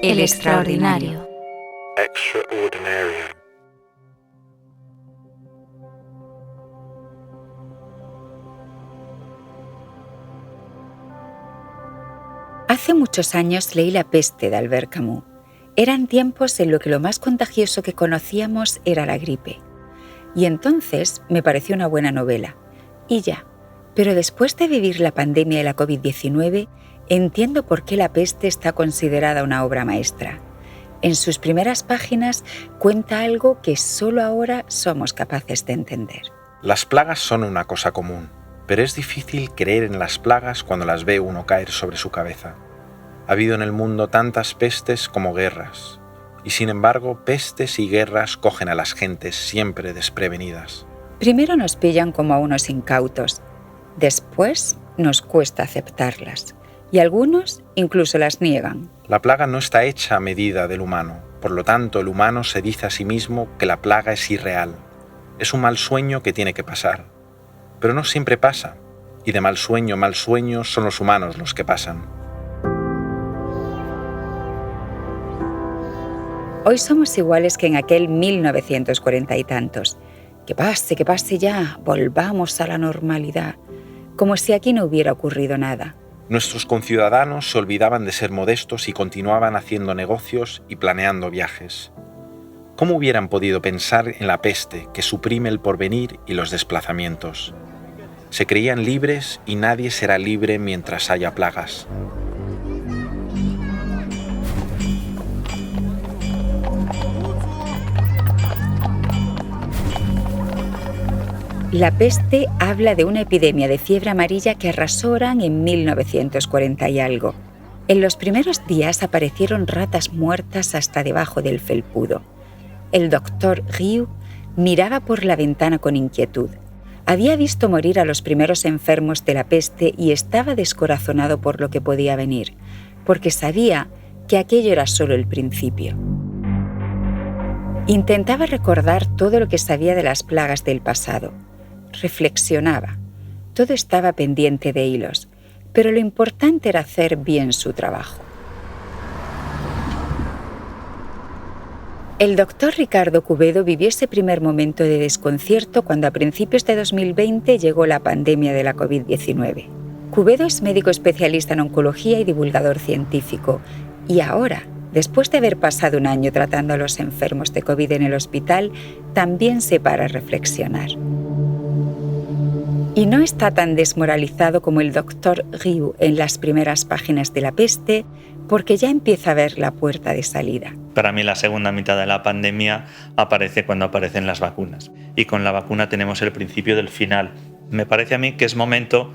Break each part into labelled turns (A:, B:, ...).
A: El extraordinario.
B: Extraordinarium.
C: Hace muchos años leí La peste de Albert Camus. Eran tiempos en los que lo más contagioso que conocíamos era la gripe. Y entonces me pareció una buena novela. Y ya. Pero después de vivir la pandemia de la COVID-19, entiendo por qué La peste está considerada una obra maestra. En sus primeras páginas cuenta algo que solo ahora somos capaces de entender.
B: Las plagas son una cosa común, pero es difícil creer en las plagas cuando las ve uno caer sobre su cabeza. Ha habido en el mundo tantas pestes como guerras, y sin embargo, pestes y guerras cogen a las gentes siempre desprevenidas.
C: Primero nos pillan como a unos incautos, después nos cuesta aceptarlas, y algunos incluso las niegan.
B: La plaga no está hecha a medida del humano, por lo tanto el humano se dice a sí mismo que la plaga es irreal. Es un mal sueño que tiene que pasar. Pero no siempre pasa, y de mal sueño son los humanos los que pasan.
C: Hoy somos iguales que en aquel 1940 y tantos. Que pase ya, volvamos a la normalidad, como si aquí no hubiera ocurrido nada.
B: Nuestros conciudadanos se olvidaban de ser modestos y continuaban haciendo negocios y planeando viajes. ¿Cómo hubieran podido pensar en la peste que suprime el porvenir y los desplazamientos? Se creían libres y nadie será libre mientras haya plagas.
C: La peste habla de una epidemia de fiebre amarilla que arrasó Orán en 1940 y algo. En los primeros días aparecieron ratas muertas hasta debajo del felpudo. El doctor Rieu miraba por la ventana con inquietud. Había visto morir a los primeros enfermos de la peste y estaba descorazonado por lo que podía venir, porque sabía que aquello era solo el principio. Intentaba recordar todo lo que sabía de las plagas del pasado. Reflexionaba. Todo estaba pendiente de hilos, pero lo importante era hacer bien su trabajo. El doctor Ricardo Cubedo vivió ese primer momento de desconcierto cuando a principios de 2020 llegó la pandemia de la COVID-19. Cubedo es médico especialista en oncología y divulgador científico, y ahora, después de haber pasado un año tratando a los enfermos de COVID en el hospital, también se para a reflexionar. Y no está tan desmoralizado como el doctor Rieu en las primeras páginas de La peste, porque ya empieza a ver la puerta de salida.
D: Para mí la segunda mitad de la pandemia aparece cuando aparecen las vacunas. Y con la vacuna tenemos el principio del final. Me parece a mí que es momento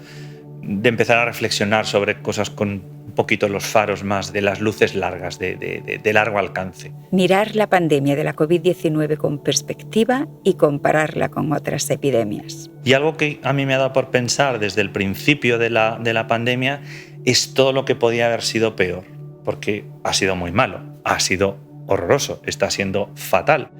D: de empezar a reflexionar sobre cosas con un poquito los faros más de las luces largas, de largo alcance.
C: Mirar la pandemia de la COVID-19 con perspectiva y compararla con otras epidemias.
D: Y algo que a mí me ha dado por pensar desde el principio de la pandemia es todo lo que podía haber sido peor, porque ha sido muy malo, ha sido horroroso, está siendo fatal,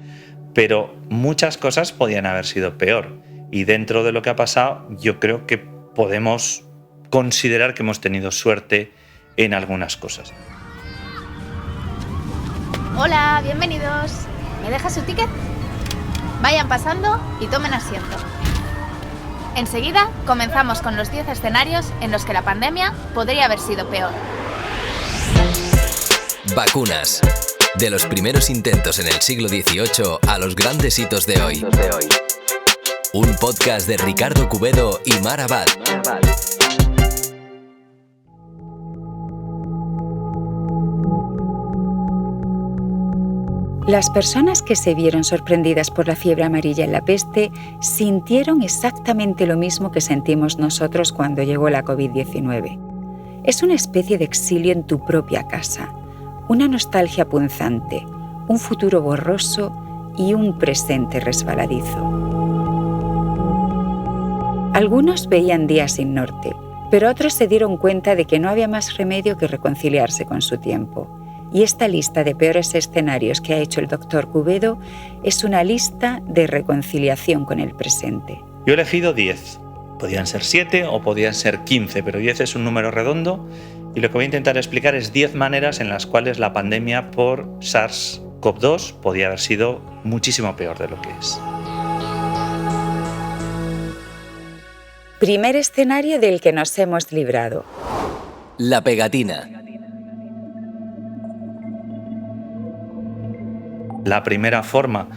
D: pero muchas cosas podían haber sido peor. Y dentro de lo que ha pasado, yo creo que podemos considerar que hemos tenido suerte en algunas cosas.
A: Hola, bienvenidos. ¿Me deja su ticket? Vayan pasando y tomen asiento. Enseguida comenzamos con los 10 escenarios en los que la pandemia podría haber sido peor.
E: Vacunas. De los primeros intentos en el siglo XVIII a los grandes hitos de hoy. Un podcast de Ricardo Cubedo y Mar Abad.
C: Las personas que se vieron sorprendidas por la fiebre amarilla en la peste sintieron exactamente lo mismo que sentimos nosotros cuando llegó la COVID-19. Es una especie de exilio en tu propia casa, una nostalgia punzante, un futuro borroso y un presente resbaladizo. Algunos veían días sin norte, pero otros se dieron cuenta de que no había más remedio que reconciliarse con su tiempo. Y esta lista de peores escenarios que ha hecho el doctor Cubedo es una lista de reconciliación con el presente.
D: Yo he elegido 10. Podían ser 7 o podían ser 15, pero 10 es un número redondo Y lo que voy a intentar explicar es 10 maneras en las cuales la pandemia por SARS-CoV-2 podía haber sido muchísimo peor de lo que es.
C: Primer escenario del que nos hemos librado.
E: La pegatina.
D: La primera forma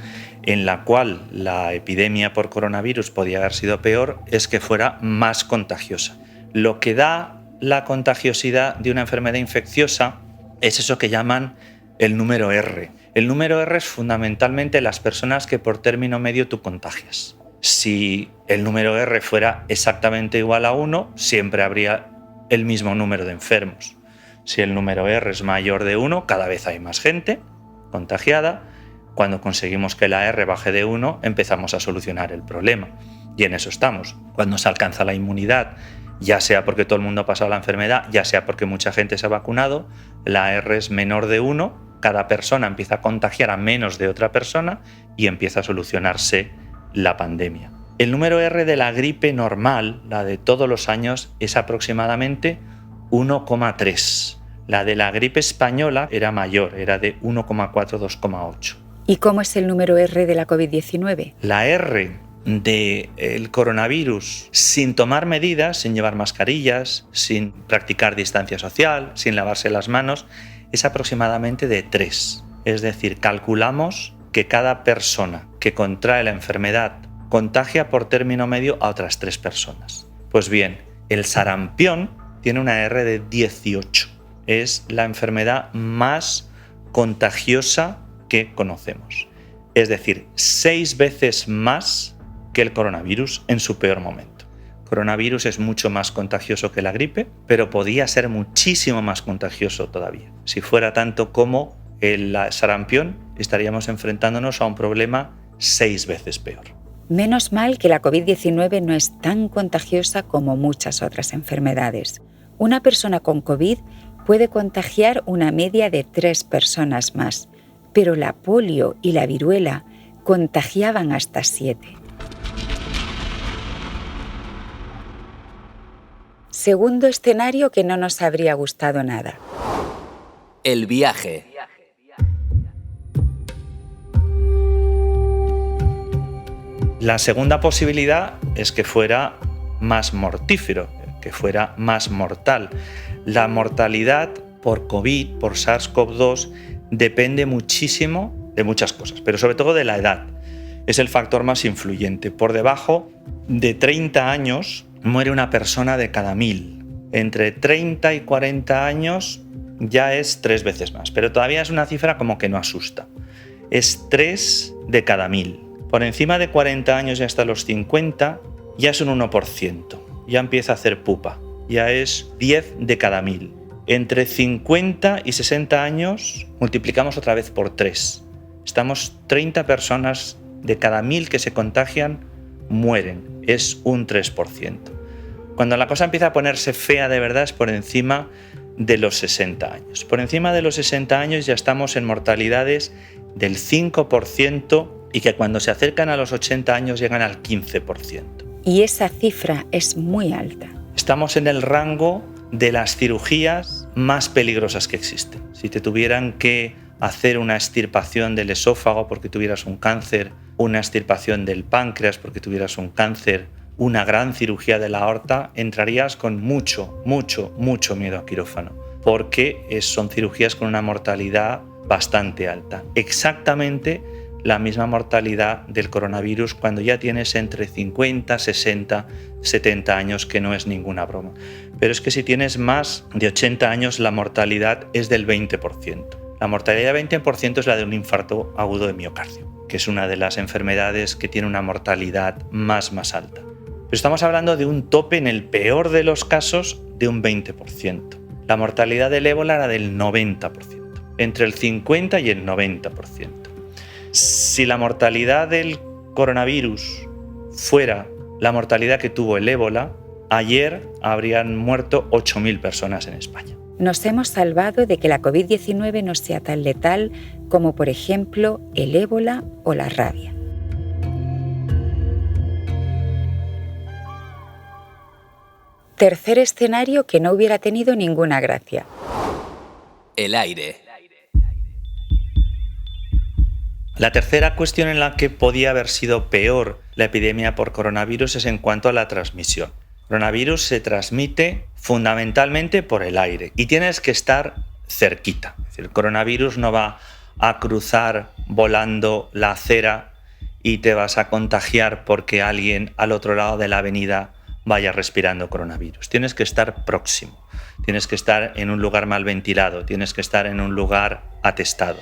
D: en la cual la epidemia por coronavirus podía haber sido peor es que fuera más contagiosa. Lo que da la contagiosidad de una enfermedad infecciosa es eso que llaman el número R. El número R es fundamentalmente las personas que por término medio tú contagias. Si el número R fuera exactamente igual a 1, siempre habría el mismo número de enfermos. Si el número R es mayor de 1, cada vez hay más gente contagiada. Cuando conseguimos que la R baje de 1, empezamos a solucionar el problema. Y en eso estamos. Cuando se alcanza la inmunidad, ya sea porque todo el mundo ha pasado la enfermedad, ya sea porque mucha gente se ha vacunado, la R es menor de 1, cada persona empieza a contagiar a menos de otra persona y empieza a solucionarse la pandemia. El número R de la gripe normal, la de todos los años, es aproximadamente 1,3. La de la gripe española era mayor, era de 1,4, 2,8.
C: ¿Y cómo es el número R de la COVID-19?
D: La R del coronavirus, sin tomar medidas, sin llevar mascarillas, sin practicar distancia social, sin lavarse las manos, es aproximadamente de 3. Es decir, calculamos que cada persona que contrae la enfermedad contagia por término medio a otras 3 personas. Pues bien, el sarampión tiene una R de 18. Es la enfermedad más contagiosa que conocemos. Es decir, 6 veces más que el coronavirus en su peor momento. El coronavirus es mucho más contagioso que la gripe, pero podía ser muchísimo más contagioso todavía. Si fuera tanto como el sarampión, estaríamos enfrentándonos a un problema 6 veces peor.
C: Menos mal que la COVID-19 no es tan contagiosa como muchas otras enfermedades. Una persona con COVID puede contagiar una media de 3 personas más, pero la polio y la viruela contagiaban hasta 7. Segundo escenario que no nos habría gustado nada.
E: El viaje.
D: La segunda posibilidad es que fuera más mortífero, que fuera más mortal. La mortalidad por COVID, por SARS-CoV-2, depende muchísimo de muchas cosas, pero sobre todo de la edad. Es el factor más influyente. Por debajo de 30 años muere una persona de cada 1000. Entre 30 y 40 años ya es 3 veces más, pero todavía es una cifra como que no asusta. Es 3 de cada 1000. Por encima de 40 años y hasta los 50 ya es un 1%. Ya empieza a hacer pupa. Ya es 10 de cada 1000. Entre 50 y 60 años multiplicamos otra vez por 3. Estamos 30 personas de cada 1000 que se contagian mueren. Es un 3%. Cuando la cosa empieza a ponerse fea de verdad es por encima de los 60 años. Por encima de los 60 años ya estamos en mortalidades del 5% y que cuando se acercan a los 80 años llegan al 15%.
C: Y esa cifra es muy alta.
D: Estamos en el rango de las cirugías más peligrosas que existen. Si te tuvieran que hacer una extirpación del esófago porque tuvieras un cáncer, una extirpación del páncreas porque tuvieras un cáncer, una gran cirugía de la aorta, entrarías con mucho miedo a quirófano, porque son cirugías con una mortalidad bastante alta. Exactamente la misma mortalidad del coronavirus cuando ya tienes entre 50, 60, 70 años, que no es ninguna broma. Pero es que si tienes más de 80 años, la mortalidad es del 20%. La mortalidad del 20% es la de un infarto agudo de miocardio, que es una de las enfermedades que tiene una mortalidad más alta. Pero estamos hablando de un tope, en el peor de los casos, de un 20%. La mortalidad del ébola era del 90%, entre el 50 y el 90%. Si la mortalidad del coronavirus fuera la mortalidad que tuvo el ébola, ayer habrían muerto 8.000 personas en España.
C: Nos hemos salvado de que la COVID-19 no sea tan letal como, por ejemplo, el ébola o la rabia. Tercer escenario que no hubiera tenido ninguna gracia.
E: El aire.
D: La tercera cuestión en la que podía haber sido peor la epidemia por coronavirus es en cuanto a la transmisión. El coronavirus se transmite fundamentalmente por el aire y tienes que estar cerquita. Es decir, el coronavirus no va a cruzar volando la acera y te vas a contagiar porque alguien al otro lado de la avenida vaya respirando coronavirus. Tienes que estar próximo, tienes que estar en un lugar mal ventilado, tienes que estar en un lugar atestado.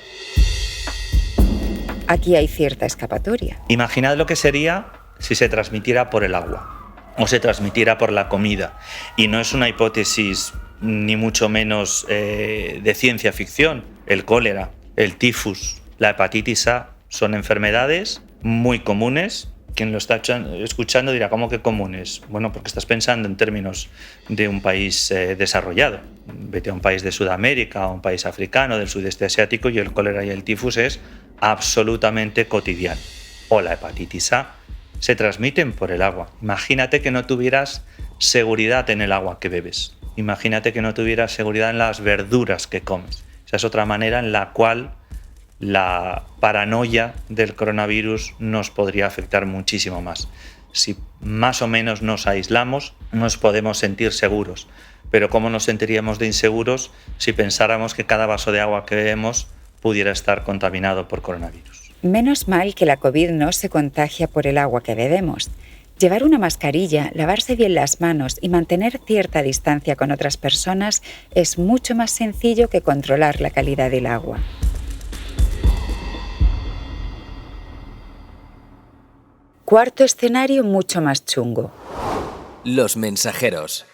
C: Aquí hay cierta escapatoria.
D: Imaginad lo que sería si se transmitiera por el agua o se transmitiera por la comida. Y no es una hipótesis ni mucho menos de ciencia ficción. El cólera, el tifus, la hepatitis A son enfermedades muy comunes. Quien lo está escuchando dirá, ¿cómo que comunes? Bueno, porque estás pensando en términos de un país desarrollado. Vete a un país de Sudamérica, a un país africano, del sudeste asiático, y el cólera y el tifus es absolutamente cotidiano. O la hepatitis A se transmiten por el agua. Imagínate que no tuvieras seguridad en el agua que bebes. Imagínate que no tuvieras seguridad en las verduras que comes. Esa es otra manera en la cual la paranoia del coronavirus nos podría afectar muchísimo más. Si más o menos nos aislamos, nos podemos sentir seguros. Pero ¿cómo nos sentiríamos de inseguros si pensáramos que cada vaso de agua que bebemos pudiera estar contaminado por coronavirus?
C: Menos mal que la COVID no se contagia por el agua que bebemos. Llevar una mascarilla, lavarse bien las manos y mantener cierta distancia con otras personas es mucho más sencillo que controlar la calidad del agua. Cuarto escenario mucho más chungo.
E: Los mensajeros.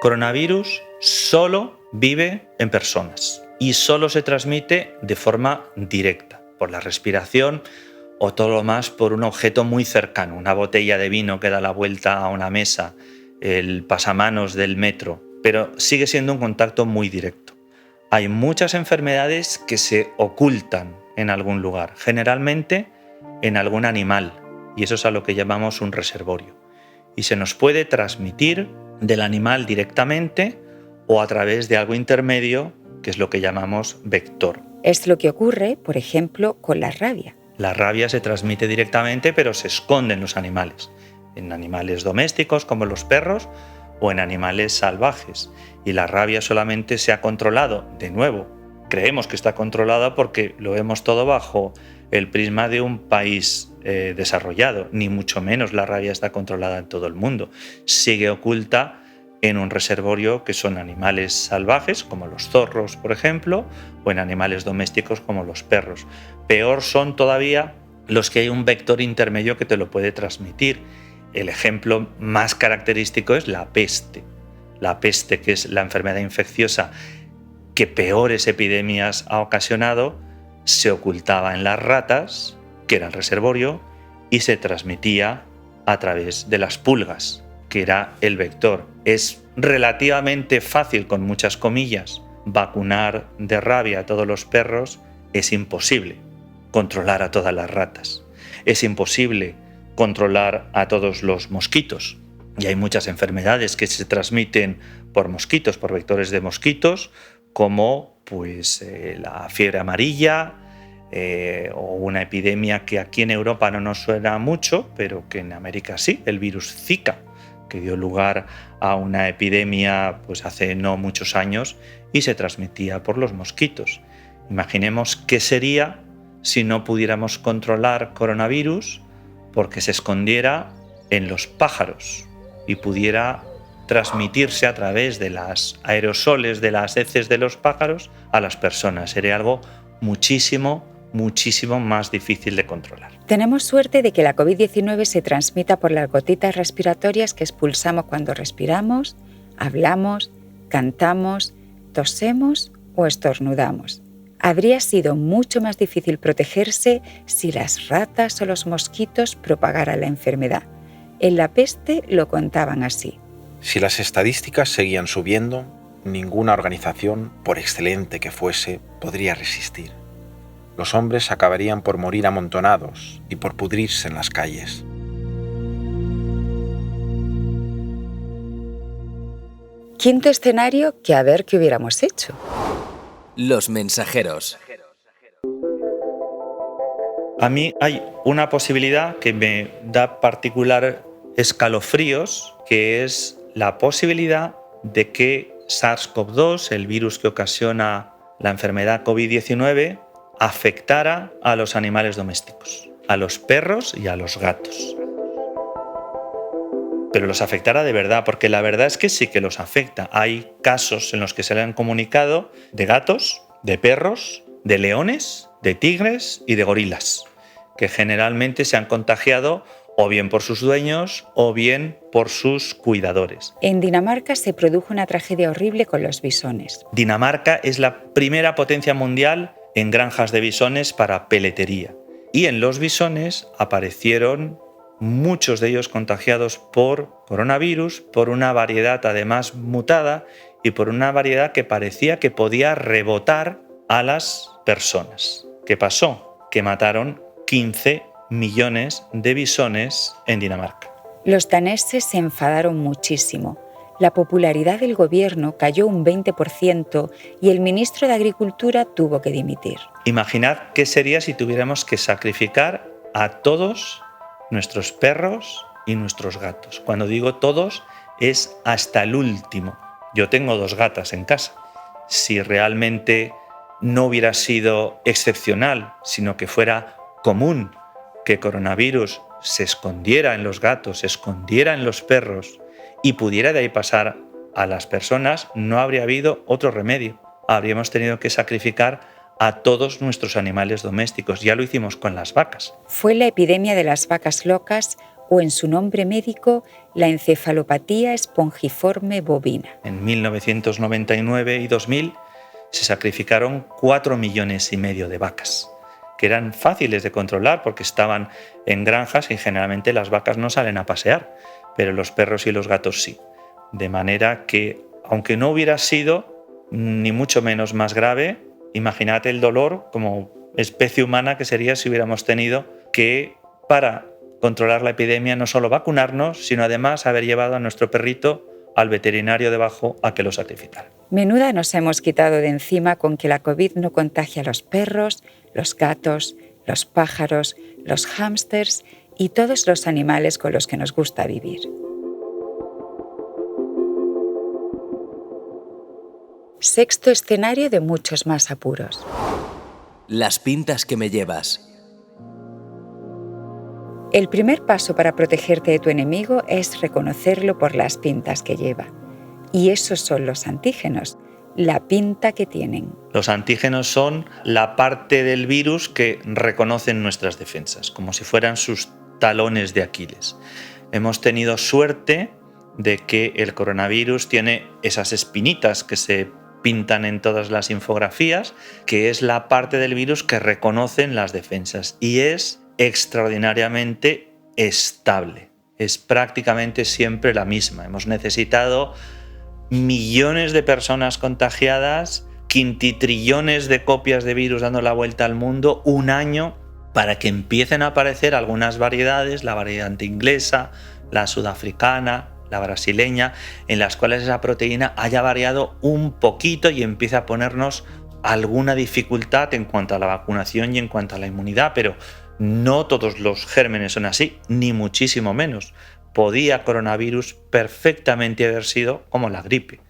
D: Coronavirus solo vive en personas y solo se transmite de forma directa, por la respiración o todo lo más por un objeto muy cercano, una botella de vino que da la vuelta a una mesa, el pasamanos del metro, pero sigue siendo un contacto muy directo. Hay muchas enfermedades que se ocultan en algún lugar, generalmente en algún animal, y eso es a lo que llamamos un reservorio. Y se nos puede transmitir del animal directamente o a través de algo intermedio, que es lo que llamamos vector.
C: Es lo que ocurre, por ejemplo, con la rabia.
D: La rabia se transmite directamente, pero se esconde en los animales, en animales domésticos como los perros o en animales salvajes. Y la rabia solamente se ha controlado, de nuevo, creemos que está controlada porque lo vemos todo bajo el prisma de un país desarrollado, ni mucho menos la rabia está controlada en todo el mundo. Sigue oculta en un reservorio que son animales salvajes, como los zorros, por ejemplo, o en animales domésticos como los perros. Peor son todavía los que hay un vector intermedio que te lo puede transmitir. El ejemplo más característico es la peste. La peste, que es la enfermedad infecciosa que peores epidemias ha ocasionado, se ocultaba en las ratas, que era el reservorio, y se transmitía a través de las pulgas, que era el vector. Es relativamente fácil, con muchas comillas, vacunar de rabia a todos los perros. Es imposible controlar a todas las ratas. Es imposible controlar a todos los mosquitos. Y hay muchas enfermedades que se transmiten por mosquitos, por vectores de mosquitos, como la fiebre amarilla o una epidemia que aquí en Europa no nos suena mucho, pero que en América sí, el virus Zika, que dio lugar a una epidemia hace no muchos años y se transmitía por los mosquitos. Imaginemos qué sería si no pudiéramos controlar coronavirus porque se escondiera en los pájaros y pudiera transmitirse a través de las aerosoles de las heces de los pájaros a las personas. Sería algo muchísimo más difícil de controlar.
C: Tenemos suerte de que la COVID-19 se transmita por las gotitas respiratorias que expulsamos cuando respiramos, hablamos, cantamos, tosemos o estornudamos. Habría sido mucho más difícil protegerse si las ratas o los mosquitos propagaran la enfermedad. En la peste lo contaban así.
B: Si las estadísticas seguían subiendo, ninguna organización, por excelente que fuese, podría resistir. Los hombres acabarían por morir amontonados y por pudrirse en las calles.
C: Quinto escenario, que a ver qué hubiéramos hecho.
E: Los mensajeros.
D: A mí hay una posibilidad que me da particular escalofríos, que es la posibilidad de que SARS-CoV-2, el virus que ocasiona la enfermedad COVID-19, afectara a los animales domésticos, a los perros y a los gatos. Pero los afectara de verdad, porque la verdad es que sí que los afecta. Hay casos en los que se le han comunicado de gatos, de perros, de leones, de tigres y de gorilas, que generalmente se han contagiado o bien por sus dueños o bien por sus cuidadores.
C: En Dinamarca se produjo una tragedia horrible con los bisones.
D: Dinamarca es la primera potencia mundial en granjas de bisones para peletería. Y en los bisones aparecieron muchos de ellos contagiados por coronavirus, por una variedad además mutada y por una variedad que parecía que podía rebotar a las personas. ¿Qué pasó? Que mataron 15 millones de bisones en Dinamarca.
C: Los daneses se enfadaron muchísimo. La popularidad del gobierno cayó un 20% y el ministro de Agricultura tuvo que dimitir.
D: Imaginad qué sería si tuviéramos que sacrificar a todos nuestros perros y nuestros gatos. Cuando digo todos, es hasta el último. Yo tengo 2 gatas en casa. Si realmente no hubiera sido excepcional, sino que fuera común que coronavirus se escondiera en los gatos, se escondiera en los perros y pudiera de ahí pasar a las personas, no habría habido otro remedio. Habríamos tenido que sacrificar a todos nuestros animales domésticos. Ya lo hicimos con las vacas.
C: Fue la epidemia de las vacas locas, o en su nombre médico, la encefalopatía espongiforme bovina.
D: En 1999 y 2000 se sacrificaron 4,5 millones de vacas, que eran fáciles de controlar porque estaban en granjas y generalmente las vacas no salen a pasear, pero los perros y los gatos sí. De manera que, aunque no hubiera sido ni mucho menos más grave, imaginad el dolor como especie humana que sería si hubiéramos tenido que, para controlar la epidemia, no solo vacunarnos, sino además haber llevado a nuestro perrito al veterinario debajo a que lo sacrificara.
C: Menuda nos hemos quitado de encima con que la COVID no contagia a los perros, los gatos, los pájaros, los hámsters y todos los animales con los que nos gusta vivir. Sexto escenario de muchos más apuros.
E: Las pintas que me llevas.
C: El primer paso para protegerte de tu enemigo es reconocerlo por las pintas que lleva. Y esos son los antígenos, la pinta que tienen.
D: Los antígenos son la parte del virus que reconocen nuestras defensas, como si fueran sus talones de Aquiles. Hemos tenido suerte de que el coronavirus tiene esas espinitas que se pintan en todas las infografías, que es la parte del virus que reconocen las defensas y es extraordinariamente estable. Es prácticamente siempre la misma. Hemos necesitado millones de personas contagiadas, quintitrillones de copias de virus dando la vuelta al mundo, un año para que empiecen a aparecer algunas variedades, la variante inglesa, la sudafricana, la brasileña, en las cuales esa proteína haya variado un poquito y empieza a ponernos alguna dificultad en cuanto a la vacunación y en cuanto a la inmunidad, pero no todos los gérmenes son así, ni muchísimo menos. Podía coronavirus perfectamente haber sido como la gripe,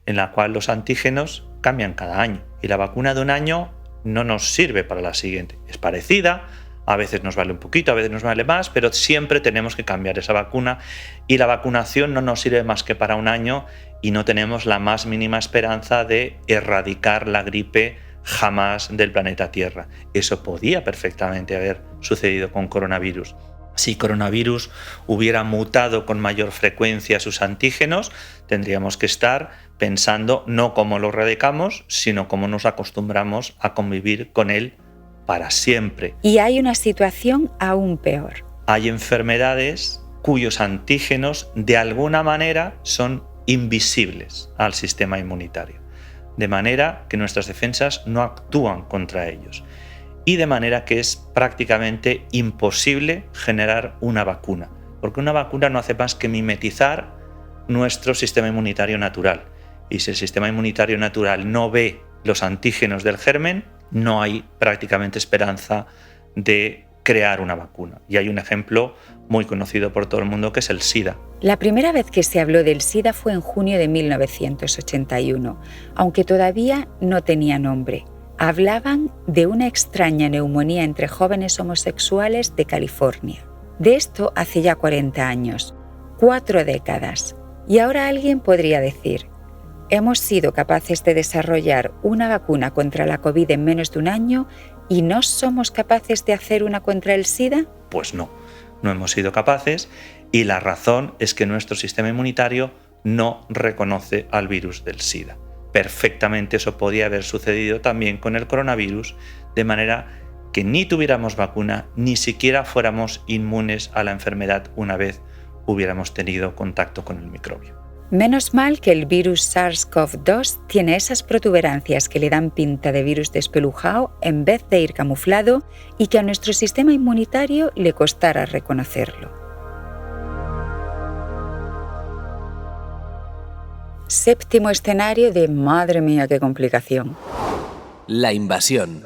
D: en la cual los antígenos cambian cada año y la vacuna de un año no nos sirve para la siguiente. Es parecida, a veces nos vale un poquito, a veces nos vale más, pero siempre tenemos que cambiar esa vacuna y la vacunación no nos sirve más que para un año y no tenemos la más mínima esperanza de erradicar la gripe jamás del planeta Tierra. Eso podía perfectamente haber sucedido con coronavirus. Si coronavirus hubiera mutado con mayor frecuencia sus antígenos, tendríamos que estar pensando no cómo lo erradicamos, sino cómo nos acostumbramos a convivir con él para siempre.
C: Y hay una situación aún peor.
D: Hay enfermedades cuyos antígenos de alguna manera son invisibles al sistema inmunitario, de manera que nuestras defensas no actúan contra ellos y de manera que es prácticamente imposible generar una vacuna, porque una vacuna no hace más que mimetizar nuestro sistema inmunitario natural Y si el sistema inmunitario natural no ve los antígenos del germen, no hay prácticamente esperanza de crear una vacuna. Y hay un ejemplo muy conocido por todo el mundo que es el SIDA.
C: La primera vez que se habló del SIDA fue en junio de 1981, aunque todavía no tenía nombre. Hablaban de una extraña neumonía entre jóvenes homosexuales de California. De esto hace ya 40 años, 4 décadas. Y ahora alguien podría decir, hemos sido capaces de desarrollar una vacuna contra la COVID en menos de un año y no somos capaces de hacer una contra el SIDA.
D: Pues no hemos sido capaces y la razón es que nuestro sistema inmunitario no reconoce al virus del SIDA. Perfectamente eso podía haber sucedido también con el coronavirus, de manera que ni tuviéramos vacuna, ni siquiera fuéramos inmunes a la enfermedad una vez hubiéramos tenido contacto con el microbio.
C: Menos mal que el virus SARS-CoV-2 tiene esas protuberancias que le dan pinta de virus despelujado en vez de ir camuflado y que a nuestro sistema inmunitario le costara reconocerlo. Séptimo escenario de madre mía, qué complicación.
E: La invasión.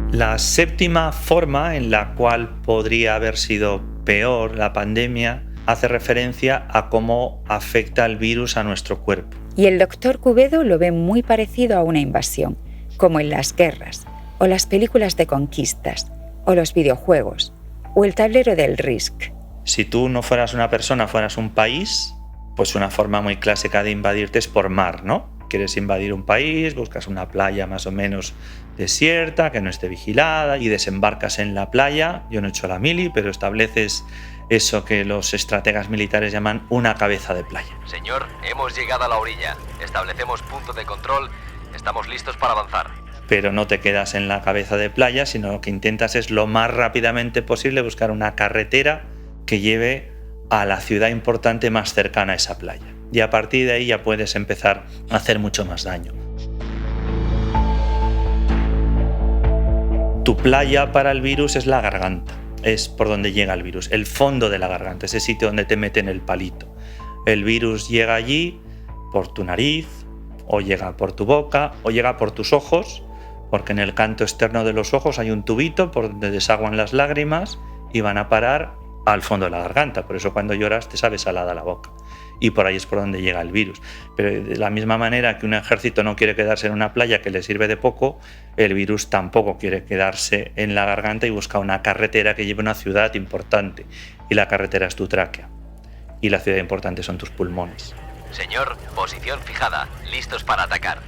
D: La séptima forma en la cual podría haber sido peor la pandemia hace referencia a cómo afecta el virus a nuestro cuerpo.
C: Y el doctor Cubedo lo ve muy parecido a una invasión, como en las guerras, o las películas de conquistas, o los videojuegos, o el tablero del Risk.
D: Si tú no fueras una persona, fueras un país, pues una forma muy clásica de invadirte es por mar, ¿no? Quieres invadir un país, buscas una playa más o menos desierta, que no esté vigilada, y desembarcas en la playa. Yo no he hecho la mili, pero estableces eso que los estrategas militares llaman una cabeza de playa.
E: Señor, hemos llegado a la orilla. Establecemos punto de control. Estamos listos para avanzar.
D: Pero no te quedas en la cabeza de playa, sino lo que intentas es lo más rápidamente posible buscar una carretera que lleve a la ciudad importante más cercana a esa playa. Y a partir de ahí ya puedes empezar a hacer mucho más daño. Tu playa para el virus es la garganta, es por donde llega el virus, el fondo de la garganta, ese sitio donde te meten el palito. El virus llega allí por tu nariz, o llega por tu boca, o llega por tus ojos, porque en el canto externo de los ojos hay un tubito por donde desaguan las lágrimas y van a parar al fondo de la garganta. Por eso cuando lloras te sabe salada la boca. Y por ahí es por donde llega el virus. Pero de la misma manera que un ejército no quiere quedarse en una playa que le sirve de poco, el virus tampoco quiere quedarse en la garganta y busca una carretera que lleve a una ciudad importante. Y la carretera es tu tráquea. Y la ciudad importante son tus pulmones.
E: Señor, posición fijada. Listos para atacar.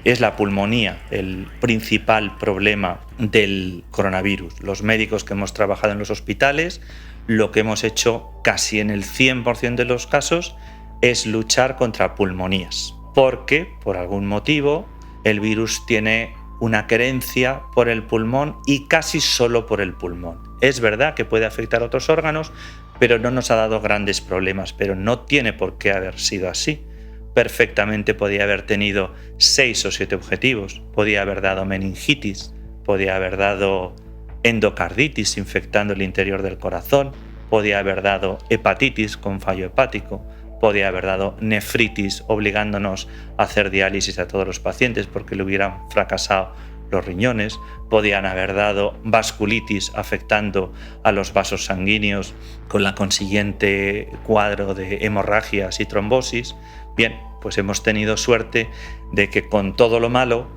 D: Es la pulmonía el principal problema del coronavirus. Los médicos que hemos trabajado en los hospitales, lo que hemos hecho casi en el 100% de los casos es luchar contra pulmonías, porque por algún motivo el virus tiene una querencia por el pulmón y casi solo por el pulmón. Es verdad que puede afectar a otros órganos, pero no nos ha dado grandes problemas, pero no tiene por qué haber sido así. Perfectamente podía haber tenido 6 o 7 objetivos, podía haber dado meningitis, podía haber dado endocarditis infectando el interior del corazón, podía haber dado hepatitis con fallo hepático, podía haber dado nefritis obligándonos a hacer diálisis a todos los pacientes porque le hubieran fracasado los riñones, podían haber dado vasculitis afectando a los vasos sanguíneos con la consiguiente cuadro de hemorragias y trombosis. Bien, pues hemos tenido suerte de que con todo lo malo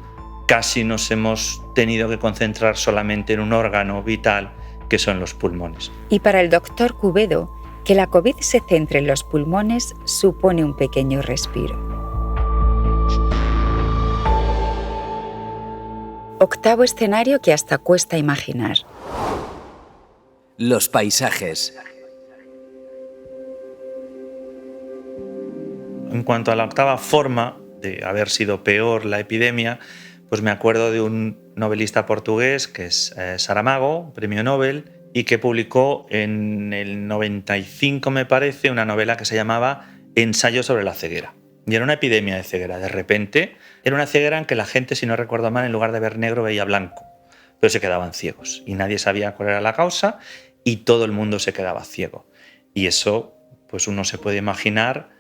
D: casi nos hemos tenido que concentrar solamente en un órgano vital que son los pulmones.
C: Y para el doctor Cubedo, que la COVID se centre en los pulmones supone un pequeño respiro. Octavo escenario que hasta cuesta imaginar.
E: Los paisajes.
D: En cuanto a la octava forma de haber sido peor la epidemia, pues me acuerdo de un novelista portugués que es Saramago, premio Nobel, y que publicó en el 95, me parece, una novela que se llamaba Ensayo sobre la ceguera. Y era una epidemia de ceguera. De repente era una ceguera en que la gente, si no recuerdo mal, en lugar de ver negro veía blanco, pero se quedaban ciegos y nadie sabía cuál era la causa y todo el mundo se quedaba ciego. Y eso pues uno se puede imaginar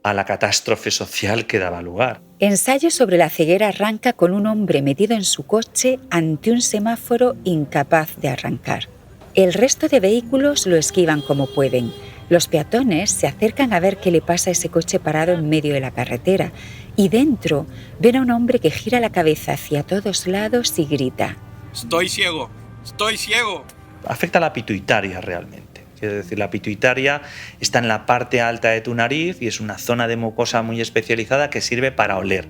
D: a la catástrofe social que daba lugar.
C: Ensayo sobre la ceguera arranca con un hombre metido en su coche ante un semáforo incapaz de arrancar. El resto de vehículos lo esquivan como pueden. Los peatones se acercan a ver qué le pasa a ese coche parado en medio de la carretera y dentro ven a un hombre que gira la cabeza hacia todos lados y grita:
F: ¡Estoy ciego! ¡Estoy ciego!
D: Afecta a la pituitaria realmente. Quiero decir, la pituitaria está en la parte alta de tu nariz y es una zona de mucosa muy especializada que sirve para oler.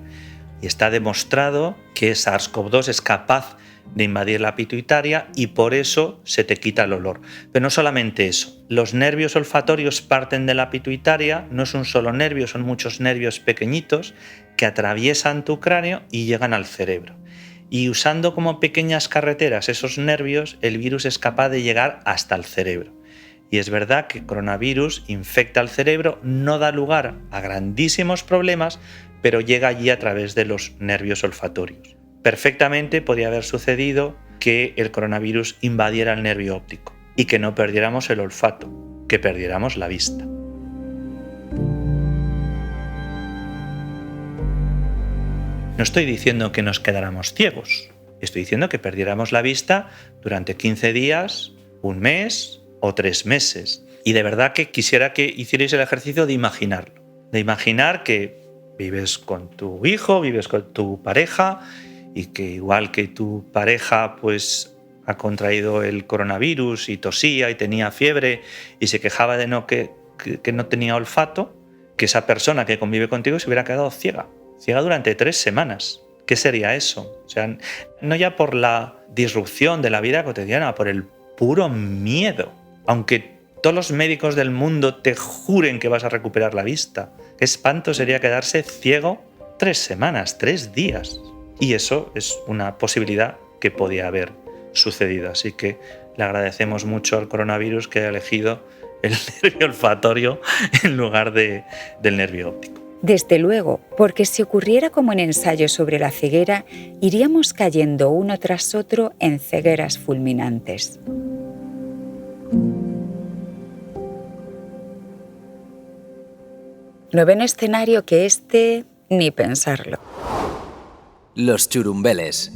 D: Y está demostrado que SARS-CoV-2 es capaz de invadir la pituitaria y por eso se te quita el olor. Pero no solamente eso. Los nervios olfatorios parten de la pituitaria, no es un solo nervio, son muchos nervios pequeñitos que atraviesan tu cráneo y llegan al cerebro. Y usando como pequeñas carreteras esos nervios, el virus es capaz de llegar hasta el cerebro. Y es verdad que el coronavirus infecta el cerebro, no da lugar a grandísimos problemas, pero llega allí a través de los nervios olfatorios. Perfectamente podría haber sucedido que el coronavirus invadiera el nervio óptico y que no perdiéramos el olfato, que perdiéramos la vista. No estoy diciendo que nos quedáramos ciegos, estoy diciendo que perdiéramos la vista durante 15 días, un mes o 3 meses. Y de verdad que quisiera que hicierais el ejercicio de imaginarlo, de imaginar que vives con tu hijo, vives con tu pareja y que igual que tu pareja pues ha contraído el coronavirus y tosía y tenía fiebre y se quejaba de que no tenía olfato, que esa persona que convive contigo se hubiera quedado ciega durante 3 semanas. ¿Qué sería eso? O sea, no ya por la disrupción de la vida cotidiana, por el puro miedo. Aunque todos los médicos del mundo te juren que vas a recuperar la vista, qué espanto sería quedarse ciego 3 semanas, 3 días. Y eso es una posibilidad que podía haber sucedido. Así que le agradecemos mucho al coronavirus que haya elegido el nervio olfatorio en lugar del nervio óptico.
C: Desde luego, porque si ocurriera como en ensayo sobre la ceguera, iríamos cayendo uno tras otro en cegueras fulminantes. Noveno escenario que ni pensarlo.
E: Los churumbeles.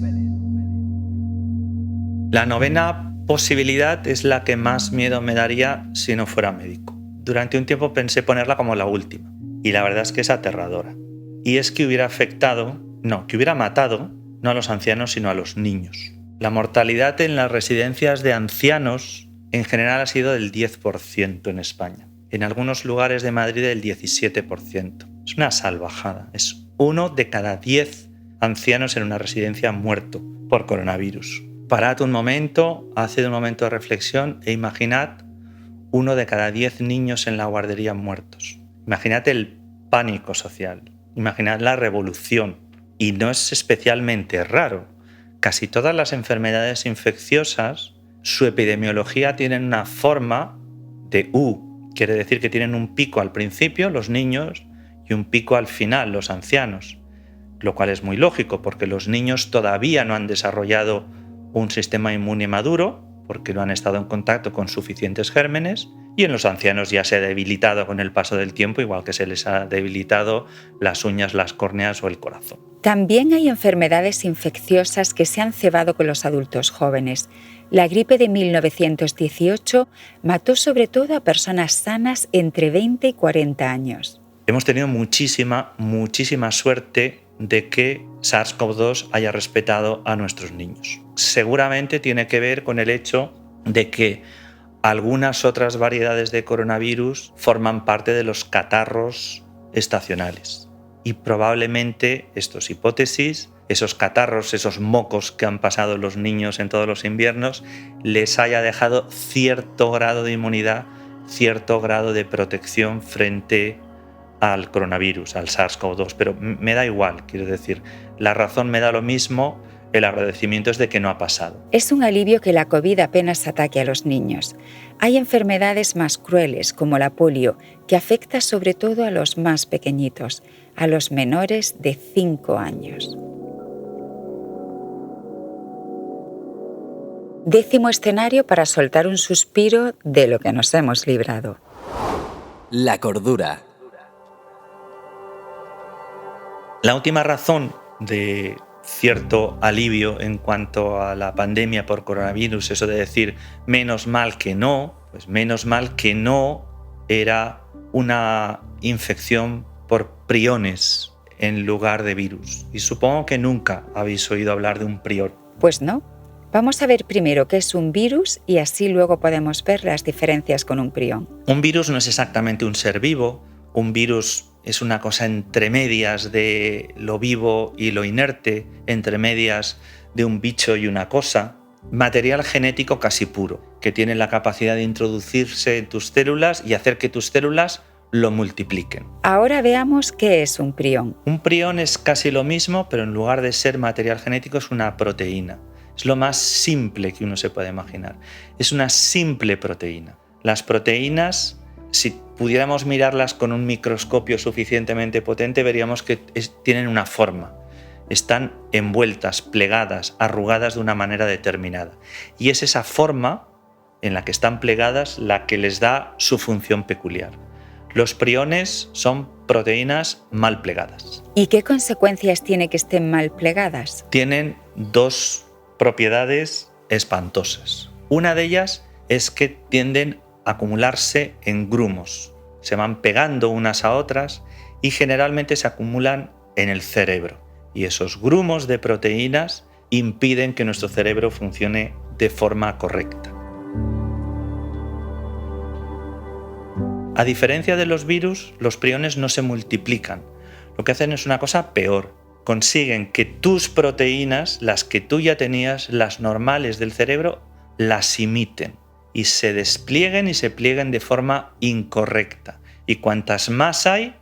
D: La novena posibilidad es la que más miedo me daría si no fuera médico. Durante un tiempo pensé ponerla como la última. Y la verdad es que es aterradora. Y es que hubiera matado no a los ancianos sino a los niños. La mortalidad en las residencias de ancianos en general ha sido del 10% en España. En algunos lugares de Madrid del 17%. Es una salvajada. Es 1 de cada 10 ancianos en una residencia muerto por coronavirus. Parad un momento, haced un momento de reflexión e imaginad 1 de cada 10 niños en la guardería muertos. Imaginad el pánico social, imaginad la revolución. Y no es especialmente raro. Casi todas las enfermedades infecciosas, su epidemiología tiene una forma de U. Quiere decir que tienen un pico al principio, los niños, y un pico al final, los ancianos. Lo cual es muy lógico, porque los niños todavía no han desarrollado un sistema inmune maduro, porque no han estado en contacto con suficientes gérmenes, y en los ancianos ya se ha debilitado con el paso del tiempo, igual que se les ha debilitado las uñas, las córneas o el corazón.
C: También hay enfermedades infecciosas que se han cebado con los adultos jóvenes. La gripe de 1918 mató sobre todo a personas sanas entre 20 y 40 años.
D: Hemos tenido muchísima suerte de que SARS-CoV-2 haya respetado a nuestros niños. Seguramente tiene que ver con el hecho de que algunas otras variedades de coronavirus forman parte de los catarros estacionales. Y probablemente, esto es hipótesis, esos catarros, esos mocos que han pasado los niños en todos los inviernos, les haya dejado cierto grado de inmunidad, cierto grado de protección frente al coronavirus, al SARS-CoV-2. Pero me da igual, quiero decir, la razón me da lo mismo, el agradecimiento es de que no ha pasado.
C: Es un alivio que la COVID apenas ataque a los niños. Hay enfermedades más crueles, como la polio, que afecta sobre todo a los más pequeñitos, a los menores de 5 años. 10º escenario para soltar un suspiro de lo que nos hemos librado.
E: La cordura.
D: La última razón de cierto alivio en cuanto a la pandemia por coronavirus, eso de decir menos mal que no, pues menos mal que no era una infección por priones en lugar de virus. Y supongo que nunca habéis oído hablar de un prion.
C: Pues no. Vamos a ver primero qué es un virus y así luego podemos ver las diferencias con un prión.
D: Un virus no es exactamente un ser vivo. Un virus es una cosa entre medias de lo vivo y lo inerte, entre medias de un bicho y una cosa. Material genético casi puro, que tiene la capacidad de introducirse en tus células y hacer que tus células lo multipliquen.
C: Ahora veamos qué es un prión.
D: Un prión es casi lo mismo, pero en lugar de ser material genético es una proteína. Es lo más simple que uno se puede imaginar. Es una simple proteína. Las proteínas, si pudiéramos mirarlas con un microscopio suficientemente potente, veríamos que tienen una forma. Están envueltas, plegadas, arrugadas de una manera determinada. Y es esa forma en la que están plegadas la que les da su función peculiar. Los priones son proteínas mal plegadas.
C: ¿Y qué consecuencias tiene que estén mal plegadas?
D: Tienen dos propiedades espantosas. Una de ellas es que tienden a acumularse en grumos. Se van pegando unas a otras y generalmente se acumulan en el cerebro. Y esos grumos de proteínas impiden que nuestro cerebro funcione de forma correcta. A diferencia de los virus, los priones no se multiplican. Lo que hacen es una cosa peor. Consiguen que tus proteínas, las que tú ya tenías, las normales del cerebro, las imiten y se desplieguen y se plieguen de forma incorrecta. Y cuantas más hay,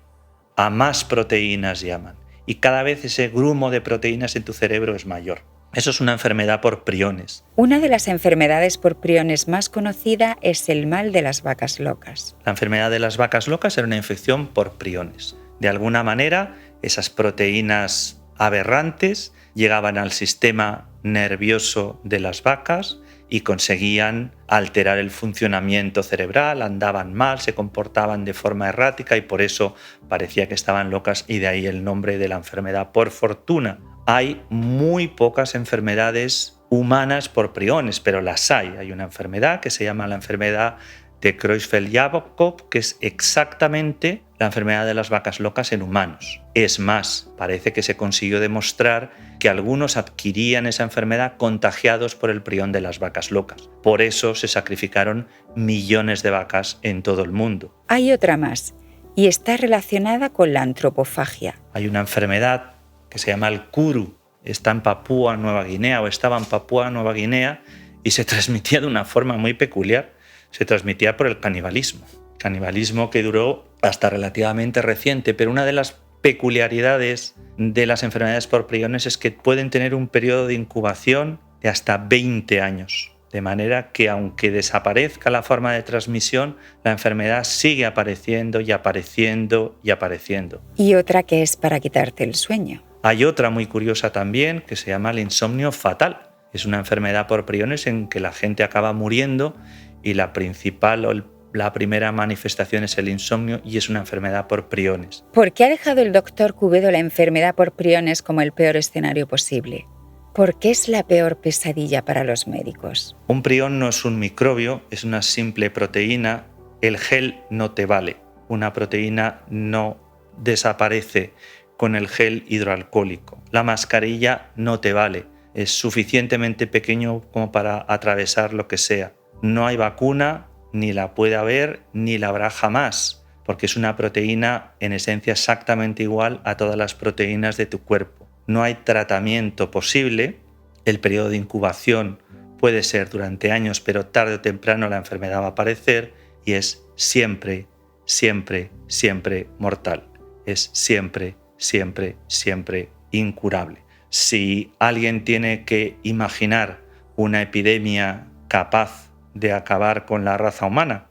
D: a más proteínas llaman. Y cada vez ese grumo de proteínas en tu cerebro es mayor. Eso es una enfermedad por priones.
C: Una de las enfermedades por priones más conocida es el mal de las vacas locas.
D: La enfermedad de las vacas locas era una infección por priones. De alguna manera, esas proteínas aberrantes llegaban al sistema nervioso de las vacas y conseguían alterar el funcionamiento cerebral, andaban mal, se comportaban de forma errática y por eso parecía que estaban locas y de ahí el nombre de la enfermedad. Por fortuna, hay muy pocas enfermedades humanas por priones, pero las hay. Hay una enfermedad que se llama la enfermedad de Creutzfeldt-Jakob, que es exactamente la enfermedad de las vacas locas en humanos. Es más, parece que se consiguió demostrar que algunos adquirían esa enfermedad contagiados por el prión de las vacas locas. Por eso se sacrificaron millones de vacas en todo el mundo.
C: Hay otra más, y está relacionada con la antropofagia.
D: Hay una enfermedad que se llama el kuru, está en Papúa Nueva Guinea o estaba en Papúa Nueva Guinea y se transmitía de una forma muy peculiar. Se transmitía por el canibalismo que duró hasta relativamente reciente, pero una de las peculiaridades de las enfermedades por priones es que pueden tener un periodo de incubación de hasta 20 años, de manera que aunque desaparezca la forma de transmisión, la enfermedad sigue apareciendo y apareciendo y apareciendo.
C: Y otra que es para quitarte el sueño.
D: Hay otra muy curiosa también que se llama el insomnio fatal. Es una enfermedad por priones en que la gente acaba muriendo y la principal o la primera manifestación es el insomnio y es una enfermedad por priones.
C: ¿Por qué ha dejado el doctor Cubedo la enfermedad por priones como el peor escenario posible? ¿Por qué es la peor pesadilla para los médicos?
D: Un prión no es un microbio, es una simple proteína. El gel no te vale. Una proteína no desaparece con el gel hidroalcohólico. La mascarilla no te vale. Es suficientemente pequeño como para atravesar lo que sea. No hay vacuna, ni la puede haber, ni la habrá jamás, porque es una proteína en esencia exactamente igual a todas las proteínas de tu cuerpo. No hay tratamiento posible, el periodo de incubación puede ser durante años, pero tarde o temprano la enfermedad va a aparecer y es siempre, siempre, siempre mortal. Es siempre, siempre, siempre incurable. Si alguien tiene que imaginar una epidemia capaz de acabar con la raza humana,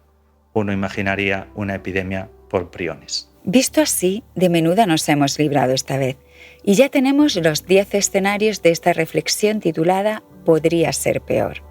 D: uno imaginaría una epidemia por priones.
C: Visto así, de menuda nos hemos librado esta vez. Y ya tenemos los 10 escenarios de esta reflexión titulada «Podría ser peor».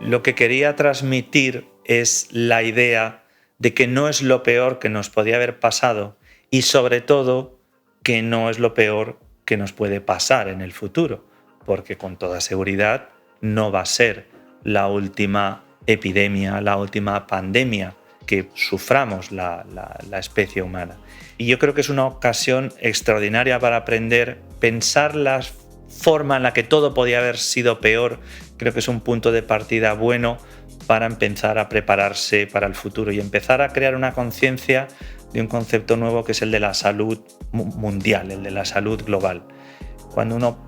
D: Lo que quería transmitir es la idea de que no es lo peor que nos podía haber pasado y sobre todo que no es lo peor que nos puede pasar en el futuro, porque con toda seguridad no va a ser la última epidemia, la última pandemia que suframos la especie humana. Y yo creo que es una ocasión extraordinaria para aprender, pensar la forma en la que todo podía haber sido peor. Creo que es un punto de partida bueno para empezar a prepararse para el futuro y empezar a crear una conciencia de un concepto nuevo que es el de la salud mundial, el de la salud global. Cuando uno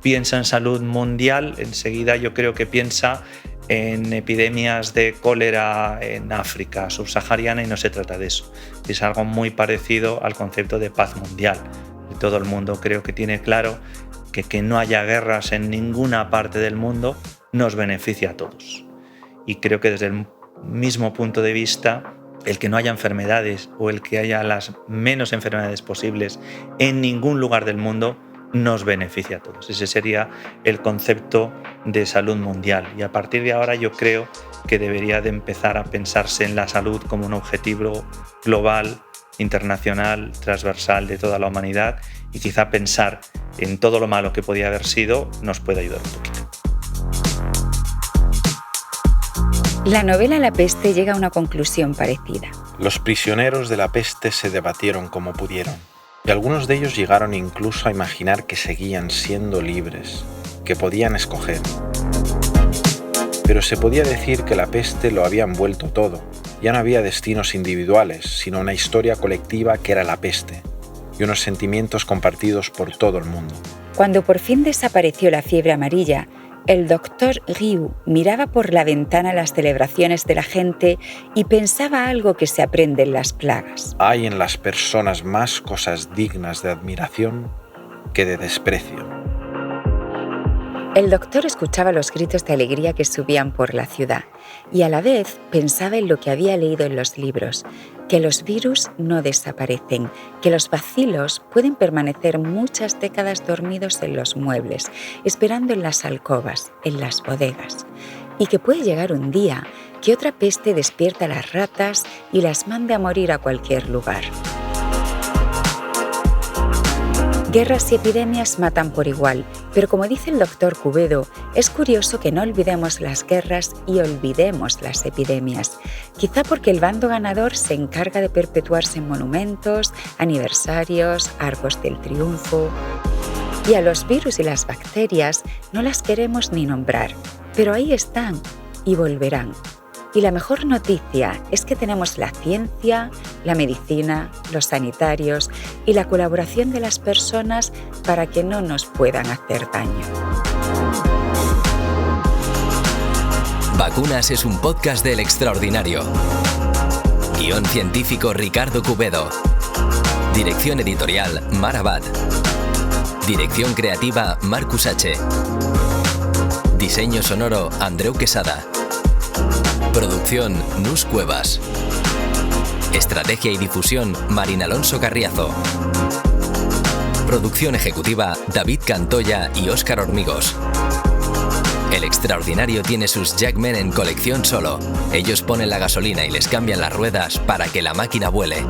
D: piensa en salud mundial, enseguida yo creo que piensa en epidemias de cólera en África subsahariana y no se trata de eso. Es algo muy parecido al concepto de paz mundial. Todo el mundo creo que tiene claro que no haya guerras en ninguna parte del mundo nos beneficia a todos. Y creo que desde el mismo punto de vista, el que no haya enfermedades o el que haya las menos enfermedades posibles en ningún lugar del mundo nos beneficia a todos. Ese sería el concepto de salud mundial. Y a partir de ahora yo creo que debería de empezar a pensarse en la salud como un objetivo global, internacional, transversal de toda la humanidad, y quizá pensar en todo lo malo que podía haber sido nos puede ayudar un poquito.
C: La novela La peste llega a una conclusión parecida.
B: Los prisioneros de la peste se debatieron como pudieron, y algunos de ellos llegaron incluso a imaginar que seguían siendo libres, que podían escoger. Pero se podía decir que la peste lo había envuelto todo. Ya no había destinos individuales, sino una historia colectiva que era la peste, y unos sentimientos compartidos por todo el mundo.
C: Cuando por fin desapareció la fiebre amarilla, el doctor Riou miraba por la ventana las celebraciones de la gente y pensaba algo que se aprende en las plagas.
B: Hay en las personas más cosas dignas de admiración que de desprecio.
C: El doctor escuchaba los gritos de alegría que subían por la ciudad y a la vez pensaba en lo que había leído en los libros, que los virus no desaparecen, que los bacilos pueden permanecer muchas décadas dormidos en los muebles, esperando en las alcobas, en las bodegas, y que puede llegar un día que otra peste despierta a las ratas y las mande a morir a cualquier lugar. Guerras y epidemias matan por igual, pero como dice el doctor Cubedo, es curioso que no olvidemos las guerras y olvidemos las epidemias. Quizá porque el bando ganador se encarga de perpetuarse en monumentos, aniversarios, arcos del triunfo. Y a los virus y las bacterias no las queremos ni nombrar, pero ahí están y volverán. Y la mejor noticia es que tenemos la ciencia, la medicina, los sanitarios y la colaboración de las personas para que no nos puedan hacer daño.
E: Vacunas es un podcast del Extraordinario. Guión científico Ricardo Cubedo. Dirección editorial Mar Abad. Dirección creativa Marcus H. Diseño sonoro Andreu Quesada. Producción Nus Cuevas. Estrategia y difusión Marín Alonso Carriazo. Producción ejecutiva David Cantoya y Óscar Hormigos. El Extraordinario tiene sus Jackmen en colección solo. Ellos ponen la gasolina y les cambian las ruedas para que la máquina vuele.